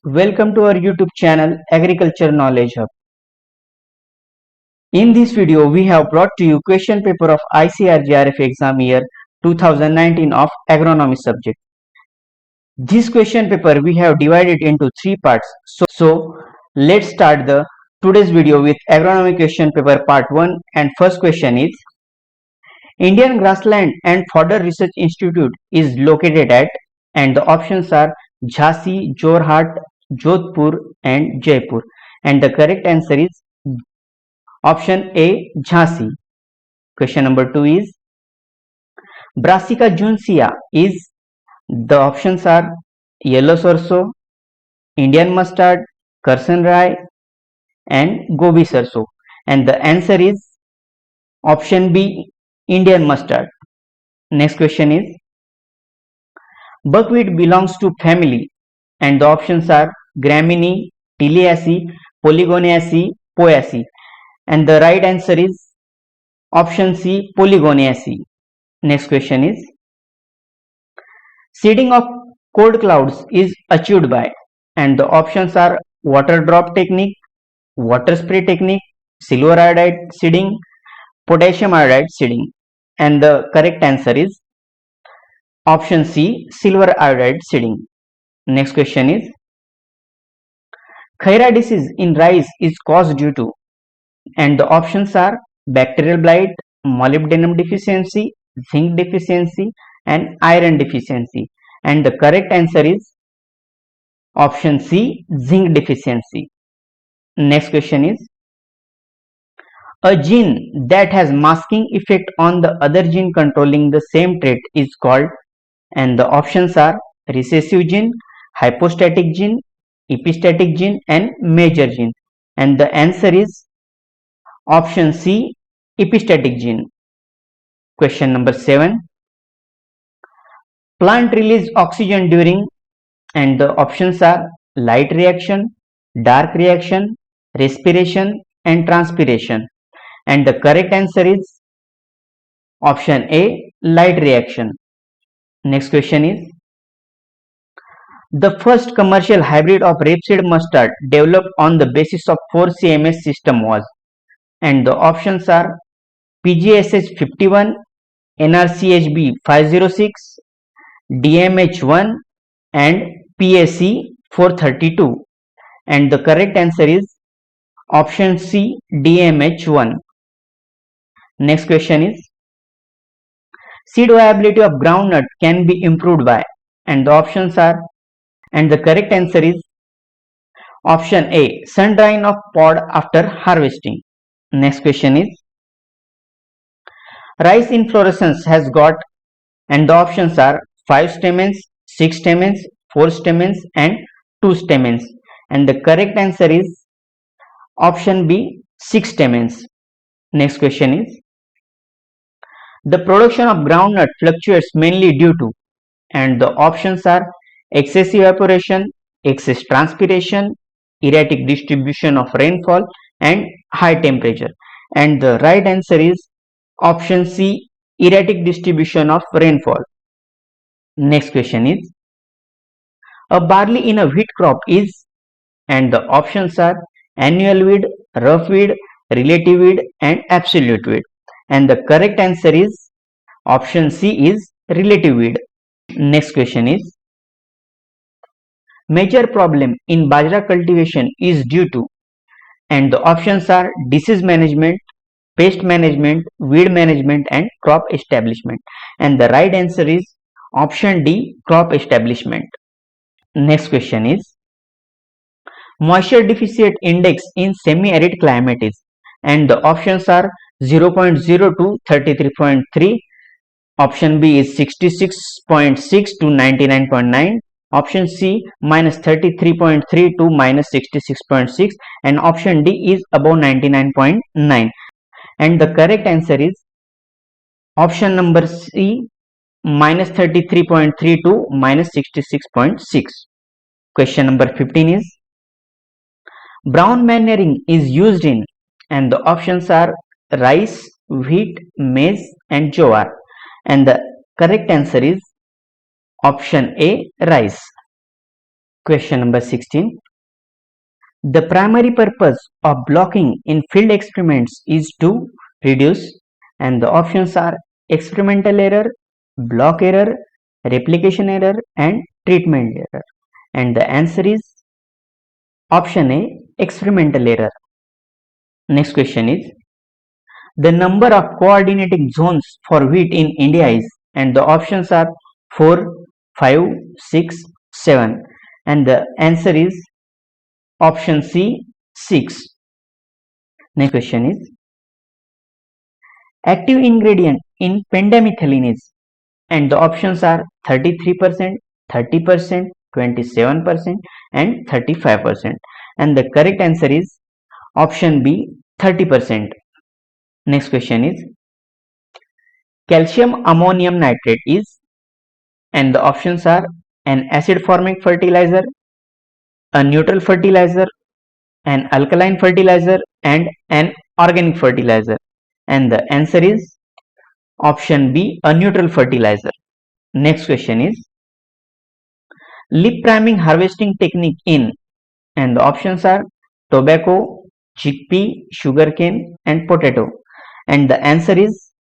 Welcome to our YouTube channel Agriculture Knowledge Hub. In this video, we have brought to you question paper of ICRGRF exam year 2019 of agronomy subject. This question paper we have divided into three parts. So let's start the today's video with agronomy question paper part 1, and first question is Indian Grassland and Fodder Research Institute is located at, and the options are Jhansi, Jorhat, Jodhpur and Jaipur, and the correct answer is option A, Jhansi. Question number 2 is Brassica juncea is, the options are yellow sorso, Indian mustard, Karsan rye and Gobi sarso, and the answer is option B, Indian mustard. Next question is buckwheat belongs to family, and the options are Gramineae, Tiliaceae, Polygonaceae, Poaceae, and the right answer is option C, Polygonaceae. Next question is seeding of cold clouds is achieved by, and the options are water drop technique, water spray technique, silver iodide seeding, potassium iodide seeding, and the correct answer is option C, silver iodide seeding. Next question is Khaira disease in rice is caused due to, and the options are bacterial blight, molybdenum deficiency, zinc deficiency and iron deficiency, and the correct answer is option C, zinc deficiency. Next question is a gene that has masking effect on the other gene controlling the same trait is called, and the options are recessive gene, hypostatic gene, epistatic gene and major gene, and the answer is option C, epistatic gene. Question number 7 plant release oxygen during, and the options are light reaction, dark reaction, respiration and transpiration, and the correct answer is option A, light reaction. Next question is the first commercial hybrid of rapeseed mustard developed on the basis of 4CMS system was, and the options are PGSH 51, NRCHB 506, DMH1 and PAC 432, and the correct answer is option C, DMH1. Next question is seed viability of groundnut can be improved by, and the options are, and the correct answer is option A, sun drying of pod after harvesting. Next question is rice inflorescence has got, and the options are 5 stamens, 6 stamens, 4 stamens and 2 stamens, and the correct answer is option B, 6 stamens. Next question is the production of groundnut fluctuates mainly due to, and the options are excessive evaporation, excess transpiration, erratic distribution of rainfall and high temperature, and the right answer is option C, erratic distribution of rainfall. Next question is a barley in a wheat crop is, and the options are annual weed, rough weed, relative weed and absolute weed, and the correct answer is option C, is relative weed. Next question is major problem in bajra cultivation is due to, and the options are disease management, pest management, weed management and crop establishment, and the right answer is option D, crop establishment. Next question is moisture deficit index in semi-arid climate is, and the options are 0.0 to 33.3, option B is 66.6 to 99.9, option C minus 33.3 to minus 66.6, and option D is above 99.9, and the correct answer is option number C, minus 33.3 to minus 66.6. Question number 15 is brown manuring is used in, and the options are rice, wheat, maize and jowar, and the correct answer is option A, rice. Question number 16. The primary purpose of blocking in field experiments is to reduce, and the options are experimental error, block error, replication error, and treatment error. And the answer is option A, experimental error. Next question is, the number of coordinating zones for wheat in India is, and the options are 4, 5, 6, 7, and the answer is option C, 6. Next question is, active ingredient in pendimethalin is, and the options are 33%, 30%, 27%, and 35%, and the correct answer is option B, 30%. Next question is, calcium ammonium nitrate is, and the options are an acid forming fertilizer, a neutral fertilizer, an alkaline fertilizer, and an organic fertilizer, and the answer is option B, a neutral fertilizer. Next question is, lip priming harvesting technique in, and the options are tobacco, chickpea, sugarcane, and potato, and the answer is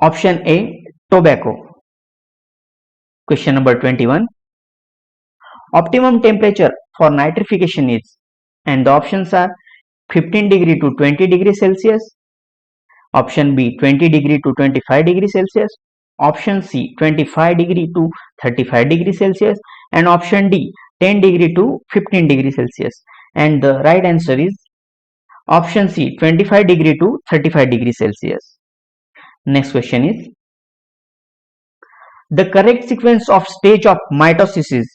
option A, tobacco. Question number 21. Optimum temperature for nitrification is, and the options are 15 degree to 20 degree Celsius, option B 20 degree to 25 degree Celsius, option C 25 degree to 35 degree Celsius, and option D 10 degree to 15 degree Celsius, and the right answer is option C 25 degree to 35 degree Celsius. Next question is, the correct sequence of stage of mitosis is,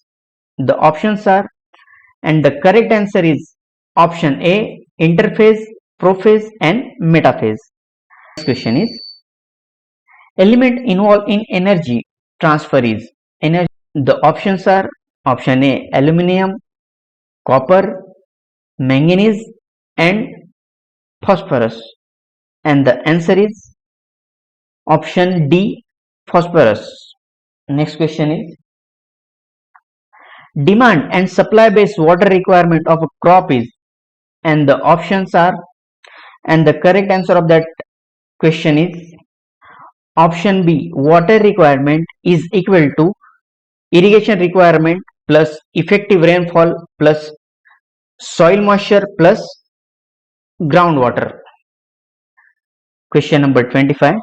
the options are, and the correct answer is option A, interphase, prophase, and metaphase. Next question is, element involved in energy transfer is, energy. The options are option A, aluminum, copper, manganese, and phosphorus, and the answer is option D, phosphorus. Next question is, demand and supply based water requirement of a crop is, and the options are, and the correct answer of that question is option B, water requirement is equal to irrigation requirement plus effective rainfall plus soil moisture plus groundwater. Question number 25.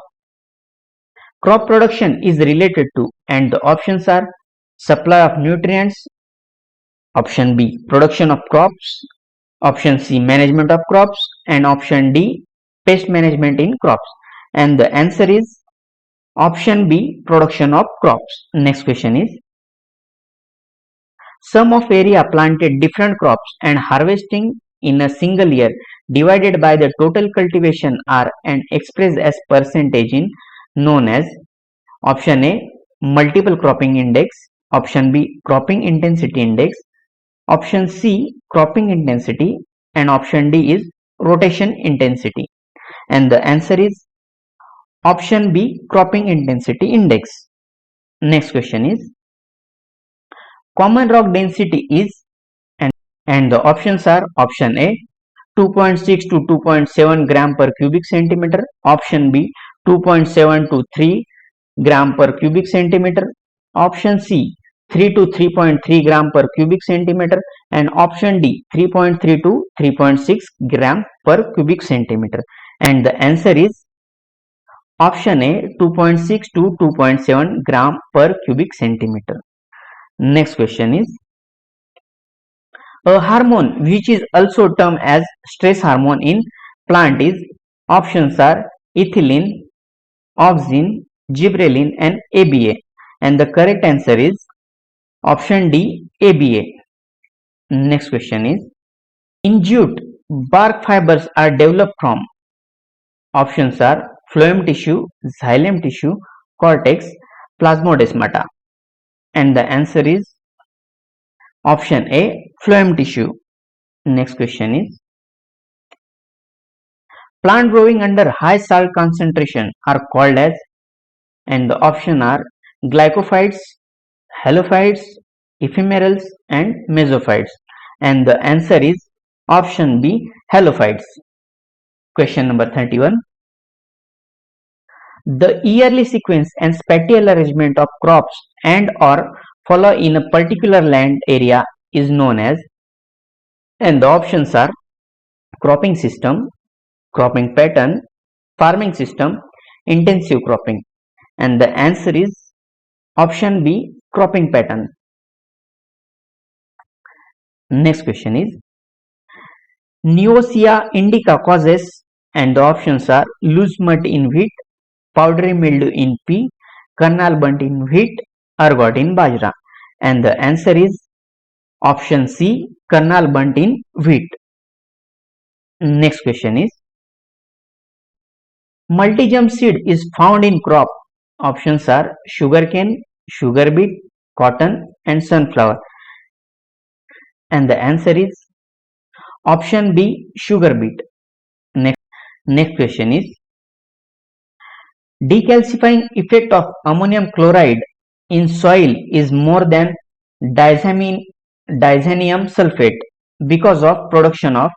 Crop production is related to, and the options are supply of nutrients, option B, production of crops, option C, management of crops, and option D, pest management in crops, and the answer is option B, production of crops. Next question is, sum of area planted different crops and harvesting in a single year divided by the total cultivation are and expressed as percentage in known as option A, multiple cropping index, option B, cropping intensity index, option C, cropping intensity, and option D is rotation intensity, and the answer is option B, cropping intensity index. Next question is, common rock density is, and the options are option A 2.6 to 2.7 gram per cubic centimeter, option B 2.7 to 3 gram per cubic centimeter, option C 3 to 3.3 gram per cubic centimeter, and option D 3.3 to 3.6 gram per cubic centimeter, and the answer is option A 2.6 to 2.7 gram per cubic centimeter. Next question is, a hormone which is also termed as stress hormone in plant is, options are ethylene, auxin, gibberellin, and ABA, and the correct answer is option D, ABA. Next question is, in jute, bark fibers are developed from, options are phloem tissue, xylem tissue, cortex, plasmodesmata, and the answer is option A, phloem tissue. Next question is, plant growing under high salt concentration are called as, and the option are glycophytes, halophytes, ephemerals and mesophytes, and the answer is option B, halophytes. Question number 31. The yearly sequence and spatial arrangement of crops and or follow in a particular land area is known as, and the options are cropping system, cropping pattern, farming system, intensive cropping, and the answer is option B, cropping pattern. Next question is Neosea indica causes, and the options are loose mud in wheat, powdery mildew in pea, kernel bunt in wheat, ergot in bajra, and the answer is option C, kernel bunt in wheat. Next question is multi-germ seed is found in crop. Options are sugarcane, sugar beet, cotton, and sunflower, and the answer is option B, sugar beet. Next question is decalcifying effect of ammonium chloride in soil is more than diazonium sulfate because of production of,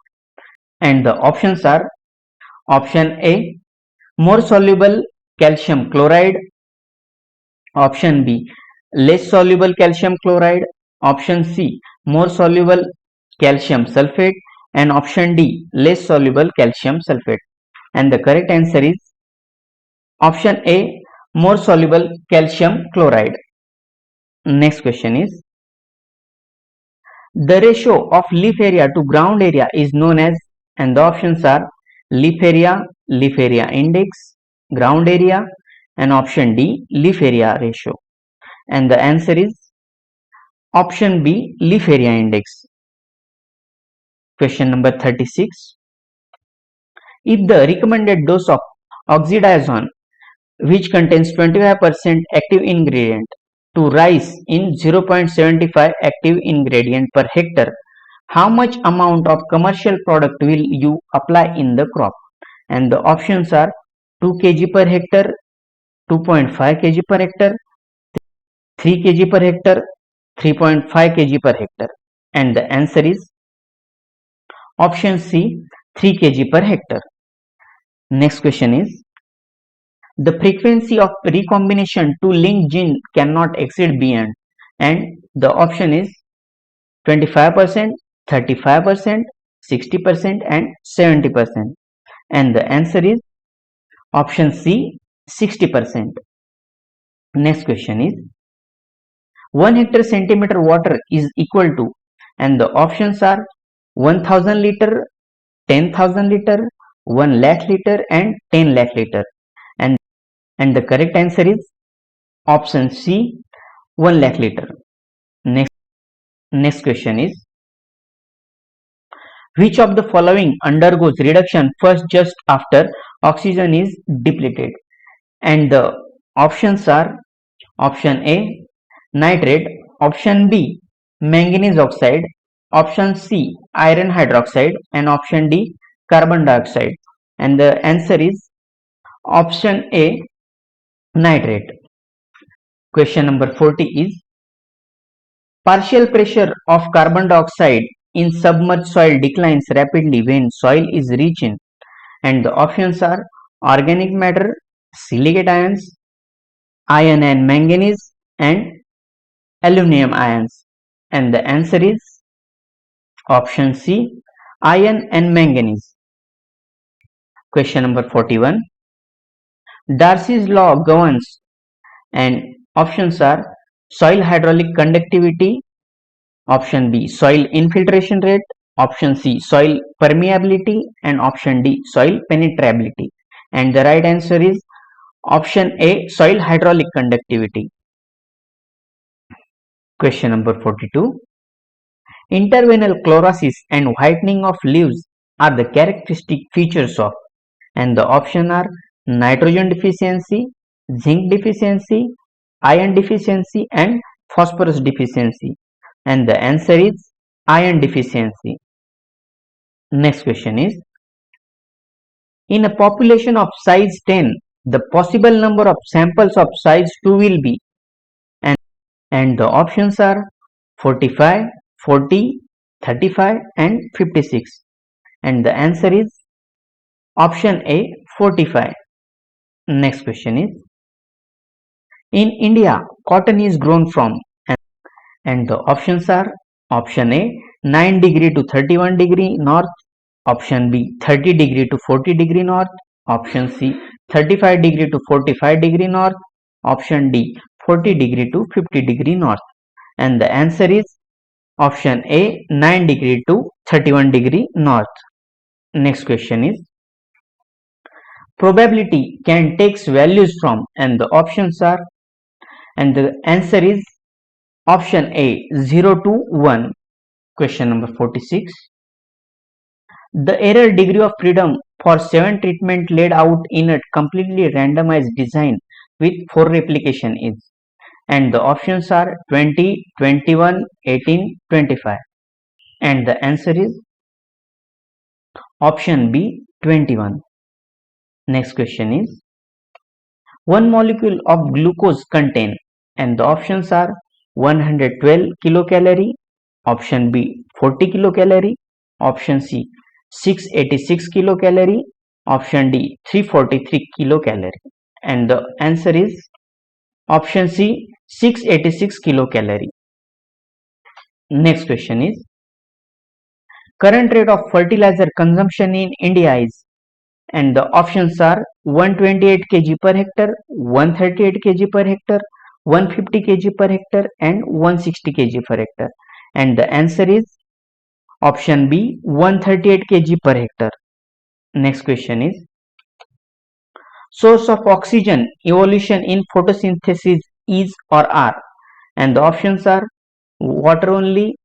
and the options are option A, more soluble calcium chloride, option B, less soluble calcium chloride, option C, more soluble calcium sulfate, and option D, less soluble calcium sulfate. And the correct answer is option A, more soluble calcium chloride. Next question is the ratio of leaf area to ground area is known as, and the options are leaf area index, ground area, and option D, leaf area ratio. And the answer is option B, leaf area index. Question number 36. If the recommended dose of oxidazole, which contains 25% active ingredient, to rice in 0.75 active ingredient per hectare, how much amount of commercial product will you apply in the crop? And the options are 2 kg per hectare, 2.5 kg per hectare, 3 kg per hectare, 3.5 kg per hectare, and the answer is option C, 3 kg per hectare. Next question is the frequency of recombination to link gene cannot exceed beyond, and the option is 25%, 35%, 60%, and 70%, and the answer is option C, 60%. Next question is 1 hectare centimeter water is equal to, and the options are 1000 liter, 10,000 liter, 1 lakh liter, and 10 lakh liter, and the correct answer is option C, 1 lakh liter. Next question is which of the following undergoes reduction first just after oxygen is depleted? And the options are option A, nitrate, option B, manganese oxide, option C, iron hydroxide, and option D, carbon dioxide. And the answer is option A, nitrate. Question number 40 is partial pressure of carbon dioxide in submerged soil declines rapidly when soil is rich in, and the options are organic matter, silicate ions, iron and manganese, and aluminum ions, and the answer is option C, iron and manganese. Question number 41. Darcy's law governs, and options are soil hydraulic conductivity, option B, soil infiltration rate, option C, soil permeability, and option D, soil penetrability. And the right answer is option A, soil hydraulic conductivity. Question number 42. Interveinal chlorosis and whitening of leaves are the characteristic features of, and the option are nitrogen deficiency, zinc deficiency, iron deficiency, and phosphorus deficiency, and the answer is iron deficiency. Next question is in a population of size 10 the possible number of samples of size 2 will be, and the options are 45, 40, 35 and 56. And the answer is option A 45. Next question is, in India, cotton is grown from, and the options are option A 9 degree to 31 degree north, option B 30 degree to 40 degree north, option C 35 degree to 45 degree north, option D 40 degree to 50 degree north. And the answer is option A 9 degree to 31 degree north. Next question is, probability can takes values from, and the options are, and the answer is option A 0 to 1. Question number 46. The error degree of freedom for 7 treatment laid out in a completely randomized design with 4 replication is, and the options are 20, 21, 18, 25. And the answer is option B 21. Next question is, one molecule of glucose contain, and the options are 112 kilocalorie, option B 40 kilocalorie, option C 686 kilocalorie, option D 343 kilocalorie. And the answer is option C 686 kilocalorie. Next question is, current rate of fertilizer consumption in India is, and the options are 128 kg per hectare, 138 kg per hectare, 150 kg per hectare and 160 kg per hectare. And the answer is option B 138 kg per hectare. Next question is, source of oxygen evolution in photosynthesis is or are, and the options are water only,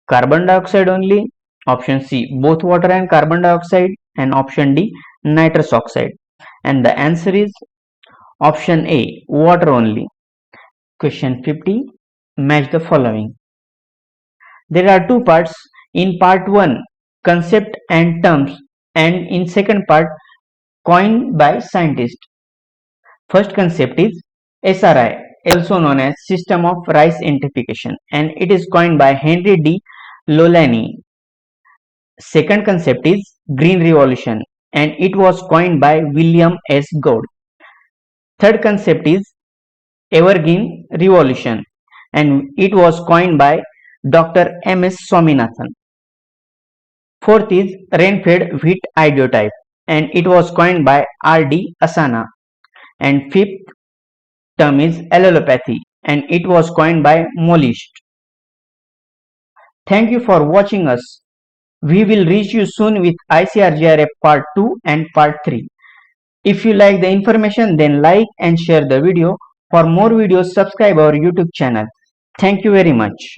carbon dioxide only, option C both water and carbon dioxide, and option D nitrous oxide. And the answer is option A water only. Question 50. Match the following. There are two parts. In part 1 concept and terms, and in second part coined by scientists. First concept is SRI, also known as system of rice identification, and it is coined by Henry D. Lolani. Second concept is green revolution, and it was coined by William S. Gould. Third concept is evergreen revolution, and it was coined by Dr. M. S. Swaminathan. Fourth is rain-fed wheat ideotype, and it was coined by R. D. Asana. And fifth term is allelopathy, and it was coined by Molist. Thank you for watching us. We will reach you soon with ICRGRF part 2 and part 3. If you like the information, then like and share the video. For more videos, subscribe our YouTube channel. Thank you very much.